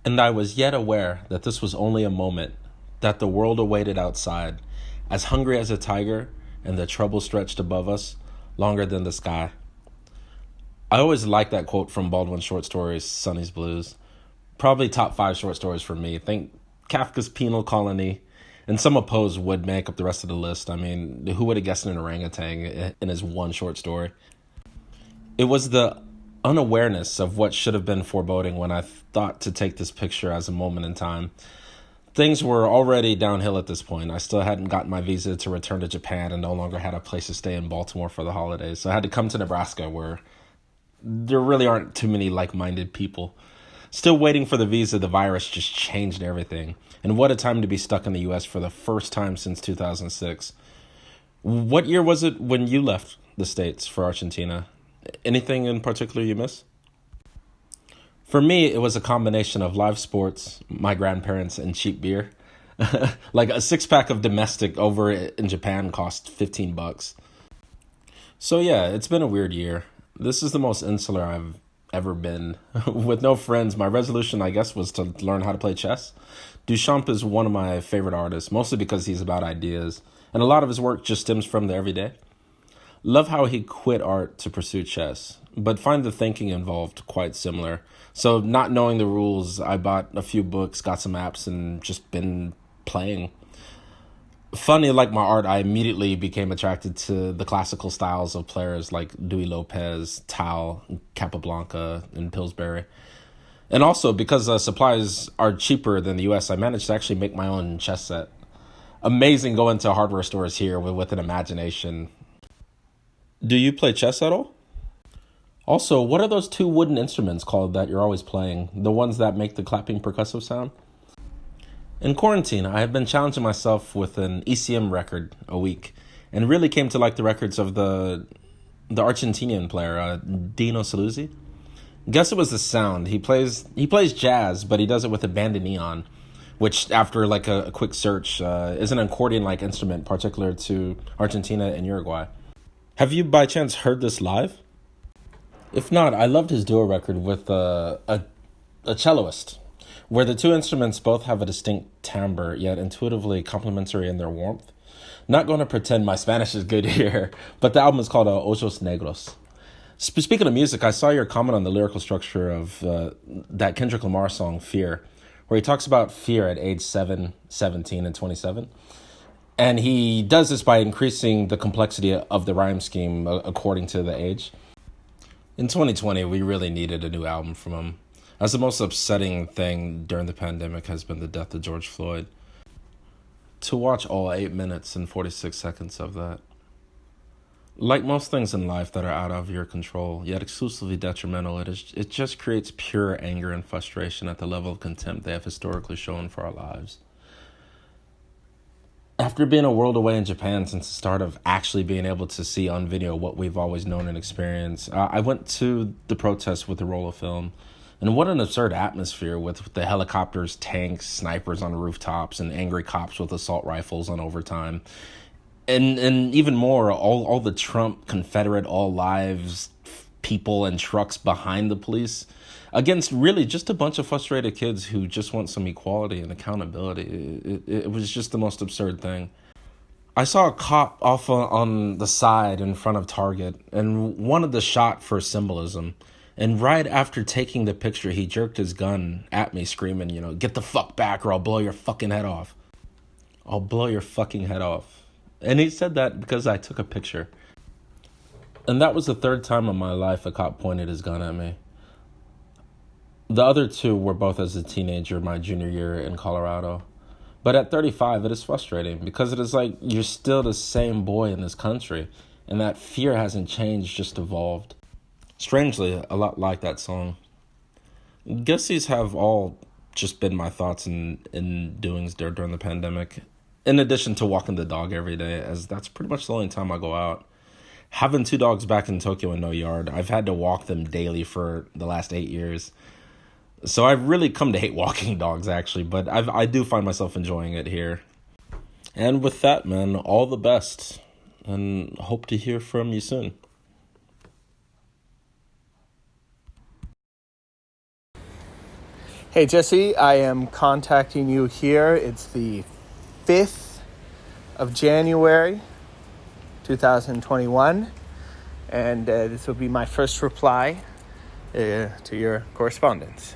And I was yet aware that this was only a moment, that the world awaited outside, as hungry as a tiger, and the trouble stretched above us, longer than the sky. I always like that quote from Baldwin's short stories, Sonny's Blues. Probably top five short stories for me. Think Kafka's Penal Colony, and some opposed would make up the rest of the list. I mean, who would have guessed an orangutan in his one short story? It was the unawareness of what should have been foreboding when I thought to take this picture as a moment in time. Things were already downhill at this point. I still hadn't gotten my visa to return to Japan and no longer had a place to stay in Baltimore for the holidays. So I had to come to Nebraska, where there really aren't too many like-minded people. Still waiting for the visa, the virus just changed everything. And what a time to be stuck in the U.S. for the first time since 2006. What year was it when you left the States for Argentina? Anything in particular you miss? For me, it was a combination of live sports, my grandparents, and cheap beer. Like a six-pack of domestic over in Japan cost $15. So yeah, it's been a weird year. This is the most insular I've ever been. With no friends, my resolution, I guess, was to learn how to play chess. Duchamp is one of my favorite artists, mostly because he's about ideas, and a lot of his work just stems from the everyday. Love how he quit art to pursue chess, but find the thinking involved quite similar. So not knowing the rules, I bought a few books, got some apps, and just been playing. Funny, like my art, I immediately became attracted to the classical styles of players like Dewey Lopez, Tal, Capablanca, and Pillsbury. And also, because supplies are cheaper than the US, I managed to actually make my own chess set. Amazing going to hardware stores here with an imagination. Do you play chess at all? Also, what are those two wooden instruments called that you're always playing? The ones that make the clapping percussive sound? In quarantine, I have been challenging myself with an ECM record a week, and really came to like the records of the Argentinian player, Dino Saluzzi. Guess it was the sound. He plays jazz, but he does it with a bandoneon, which after like a quick search is an accordion-like instrument particular to Argentina and Uruguay. Have you by chance heard this live? If not, I loved his duo record with a celloist, where the two instruments both have a distinct timbre, yet intuitively complementary in their warmth. Not going to pretend my Spanish is good here, but the album is called Ojos Negros. Speaking of music, I saw your comment on the lyrical structure of that Kendrick Lamar song, Fear, where he talks about fear at age 7, 17, and 27. And he does this by increasing the complexity of the rhyme scheme according to the age. In 2020, we really needed a new album from him, as the most upsetting thing during the pandemic has been the death of George Floyd. To watch all 8 minutes and 46 seconds of that. Like most things in life that are out of your control, yet exclusively detrimental, it just creates pure anger and frustration at the level of contempt they have historically shown for our lives. After being a world away in Japan since the start of actually being able to see on video what we've always known and experienced, I went to the protest with a roll of film. And what an absurd atmosphere with the helicopters, tanks, snipers on rooftops, and angry cops with assault rifles on overtime. And even more, all the Trump Confederate all lives people and trucks behind the police against really just a bunch of frustrated kids who just want some equality and accountability. It was just the most absurd thing. I saw a cop off on the side in front of Target and wanted the shot for symbolism. And right after taking the picture, he jerked his gun at me, screaming, get the fuck back or I'll blow your fucking head off. I'll blow your fucking head off. And he said that because I took a picture. And that was the third time in my life a cop pointed his gun at me. The other two were both as a teenager, my junior year in Colorado. But at 35, it is frustrating because it is like you're still the same boy in this country. And that fear hasn't changed, just evolved. Strangely, a lot like that song. Guess these have all just been my thoughts and doings during the pandemic. In addition to walking the dog every day, as that's pretty much the only time I go out. Having 2 dogs back in Tokyo in no yard, I've had to walk them daily for the last 8 years. So I've really come to hate walking dogs, actually, but I do find myself enjoying it here. And with that, man, all the best, and hope to hear from you soon. Hey, Jesse, I am contacting you here. It's the 5th of January, 2021, and this will be my first reply to your correspondence.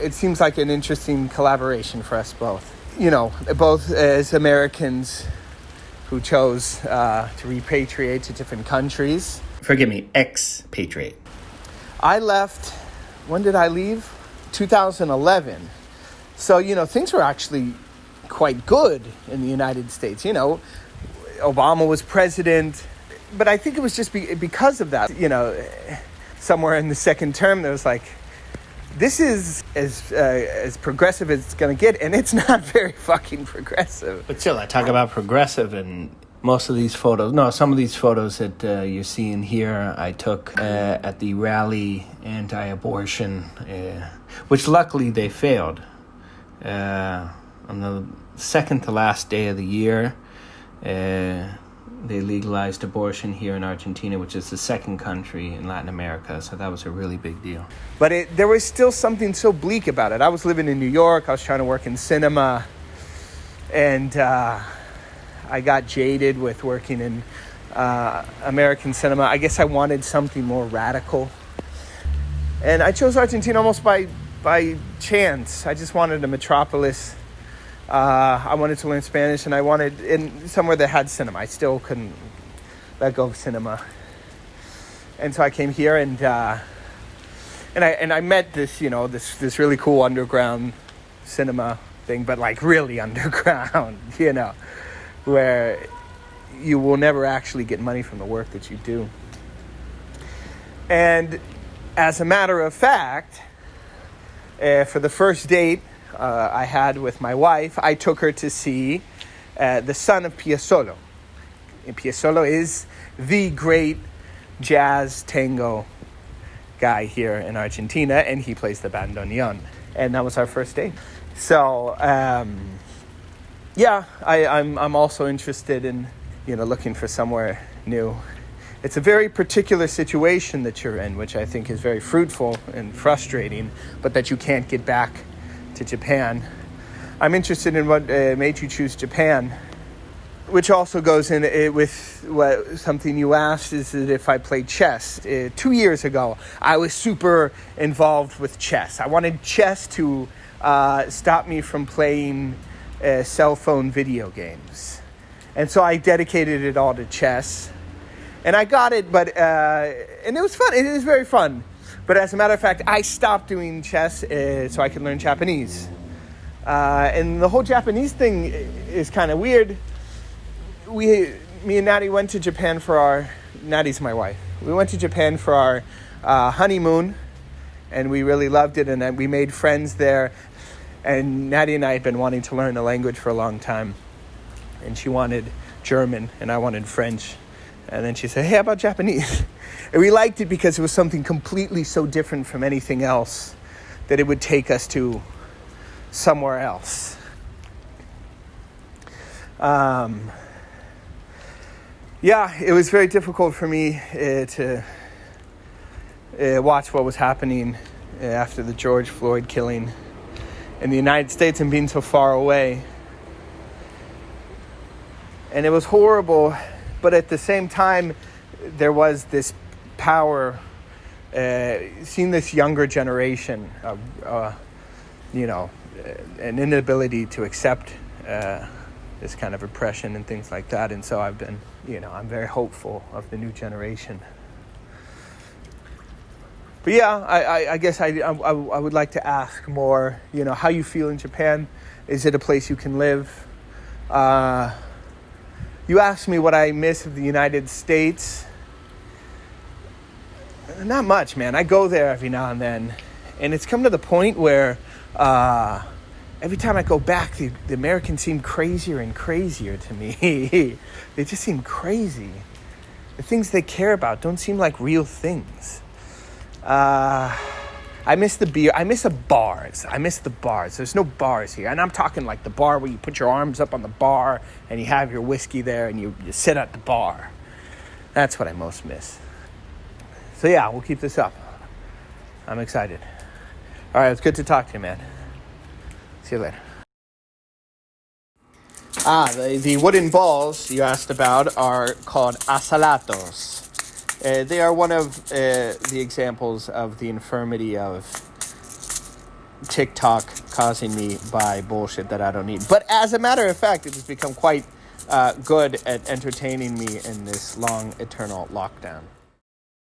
It seems like an interesting collaboration for us both. You know, both as Americans who chose to repatriate to different countries. Forgive me, expatriate. I left, when did I leave? 2011. So, things were actually quite good in the United States. Obama was president, but I think it was just because of that. Somewhere in the second term, there was like, this is as progressive as it's going to get, and it's not very fucking progressive. But still, I talk about progressive, and most of these photos, some of these photos that you're seeing here, I took at the rally anti-abortion, which luckily they failed. On the second to last day of the year, they legalized abortion here in Argentina, which is the second country in Latin America. So that was a really big deal. But there was still something so bleak about it. I was living in New York. I was trying to work in cinema. And I got jaded with working in American cinema. I guess I wanted something more radical. And I chose Argentina almost by chance. I just wanted a metropolis. I wanted to learn Spanish, and I wanted in somewhere that had cinema. I still couldn't let go of cinema, and so I came here, and I met this this really cool underground cinema thing, but like really underground, where you will never actually get money from the work that you do. And as a matter of fact, for the first date I had with my wife, I took her to see the son of Piazzolo. And Piazzolo is the great jazz tango guy here in Argentina, and he plays the bandoneon. And that was our first date. So, I'm also interested in, looking for somewhere new. It's a very particular situation that you're in, which I think is very fruitful and frustrating, but that you can't get back to Japan. I'm interested in what made you choose Japan, which also goes in with something you asked, is that if I played chess. 2 years ago, I was super involved with chess. I wanted chess to stop me from playing cell phone video games. And so I dedicated it all to chess. And I got it, and it was fun. It is very fun. But as a matter of fact, I stopped doing chess so I could learn Japanese. And the whole Japanese thing is kind of weird. Me and Natty went to Japan Natty's my wife. We went to Japan for our honeymoon, and we really loved it, and we made friends there. And Natty and I had been wanting to learn the language for a long time. And she wanted German, and I wanted French. And then she said, hey, how about Japanese? And we liked it because it was something completely so different from anything else that it would take us to somewhere else. It was very difficult for me to watch what was happening after the George Floyd killing in the United States and being so far away. And it was horrible. But at the same time, there was this power, seeing this younger generation, an inability to accept this kind of oppression and things like that. And so I've been, I'm very hopeful of the new generation. But I guess I would like to ask more, how you feel in Japan. Is it a place you can live? You asked me what I miss of the United States. Not much, man. I go there every now and then. And it's come to the point where every time I go back, the Americans seem crazier and crazier to me. They just seem crazy. The things they care about don't seem like real things. I miss the beer. I miss the bars. There's no bars here. And I'm talking like the bar where you put your arms up on the bar and you have your whiskey there and you sit at the bar. That's what I most miss. So we'll keep this up. I'm excited. All right, it's good to talk to you, man. See you later. The wooden balls you asked about are called asalatos. They are one of the examples of the infirmity of TikTok causing me buy bullshit that I don't need. But as a matter of fact, it has become quite good at entertaining me in this long, eternal lockdown.